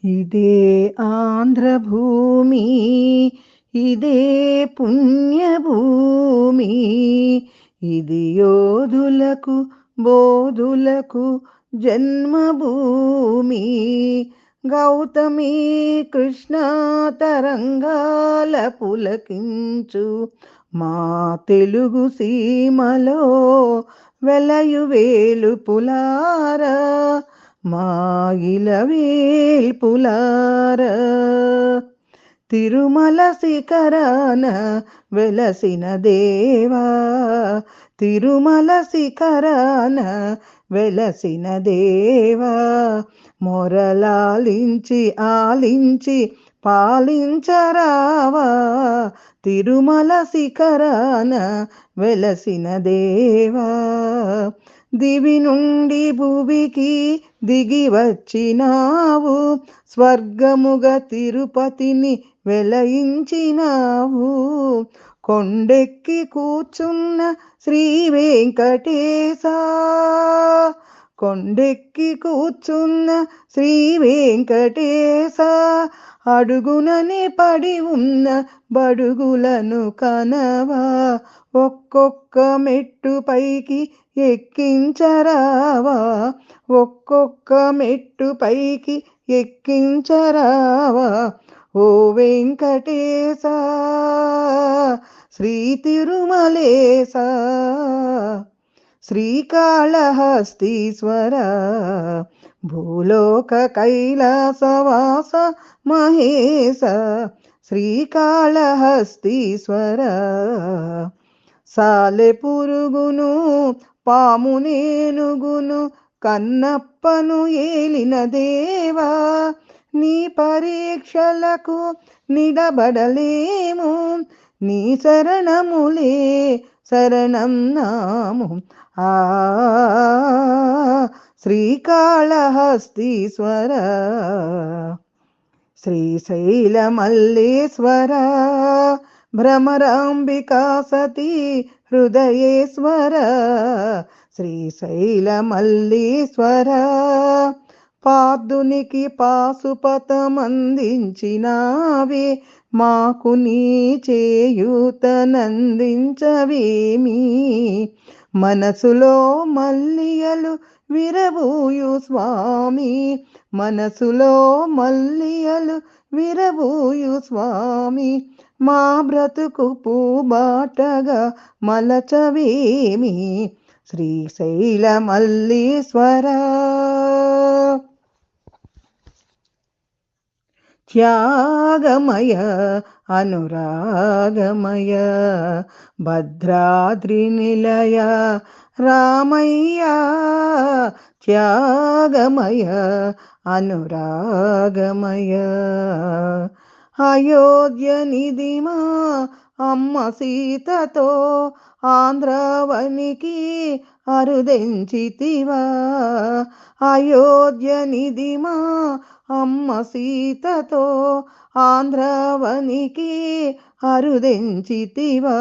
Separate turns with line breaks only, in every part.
ఇదే ఆంధ్రభూమి, ఇదే పుణ్యభూమి, ఇది యోధులకు బోధులకు జన్మభూమి. గౌతమి కృష్ణ తరంగాల పులకించు మా తెలుగు సీమలో వెలయు వేలుపులారా, మా ఇలవేల్పులారా. తిరుమల శిఖరాన వెలసిన దేవా, తిరుమల శిఖరాన వెలసిన దేవా, మొరలాలించి ఆలించి పాలించరావా, తిరుమల శిఖరాన వెలసిన దేవా. దివి నుండి భువికి దిగి వచ్చినావు, స్వర్గముగా తిరుపతిని వెలయించినావు. కొండెక్కి కూర్చున్న శ్రీ వెంకటేశ, కొండెక్కి కూర్చున్న శ్రీ వెంకటేశ, అడుగునని పడి ఉన్న బడుగులను కనవా, ఒక్కొక్క మెట్టు పైకి ఎక్కించరావా, ఒక్కొక్క మెట్టు పైకి ఎక్కించరావా. ఓ వెంకటేశ శ్రీ తిరుమలేశ, శ్రీకాళహస్తీశ్వర, భూలోక కైలాసవాస మహేశ, శ్రీకాళహస్తీశ్వర. సాలె పురుగును పామునేనుగును కన్నప్పను ఏలిన దేవా, నీ పరీక్షలకు నిలబడలేము, నీ శరణములే శరణం నాము. ఆ శ్రీకాళహస్తీశ్వర, శ్రీశైల మల్లేశ్వర, భ్రమరాంబికా సతీ హృదయేశ్వర, శ్రీశైల మల్లేశ్వర. పార్థునికి పాశుపతమందించినావే, మాకు నీ చేయూతనందించవేమి. మనసులో మల్లియలు విరబూయు స్వామి, మనసులో మల్లియలు విరబూయు స్వామి, మా బ్రతుకు పూబాటగా మలచవేమి. శ్రీశైల మల్లీశ్వర. త్యాగమయ అనురాగమయ భద్రాద్రి నిలయ రామయ్య, త్యాగమయ అనురాగమయ. అయోధ్య నిధిమా అమ్మ సీతతో ఆంధ్రవనికి అరుదెంచితివా, అయోధ్య నిధిమా అమ్మ సీతతో ఆంధ్రవనికి అరుదెంచితివా.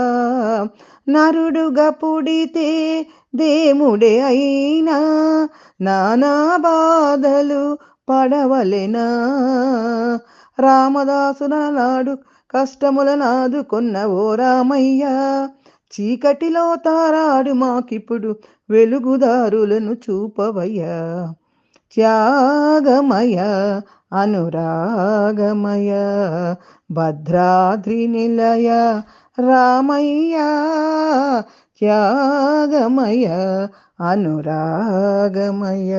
నరుడుగా పుడితే దేముడే అయినా నానా బాధలు పడవలెనా, రామదాసుల నాడు కష్టముల నాదుకొన్న ఓ రామయ్య, చీకటిలో తారాడు మాకిప్పుడు వెలుగుదారులను చూపవయ్యా. త్యాగమయ అనురాగమయ భద్రాద్రి నిలయ రామయ్య, త్యాగమయ అనురాగమయ.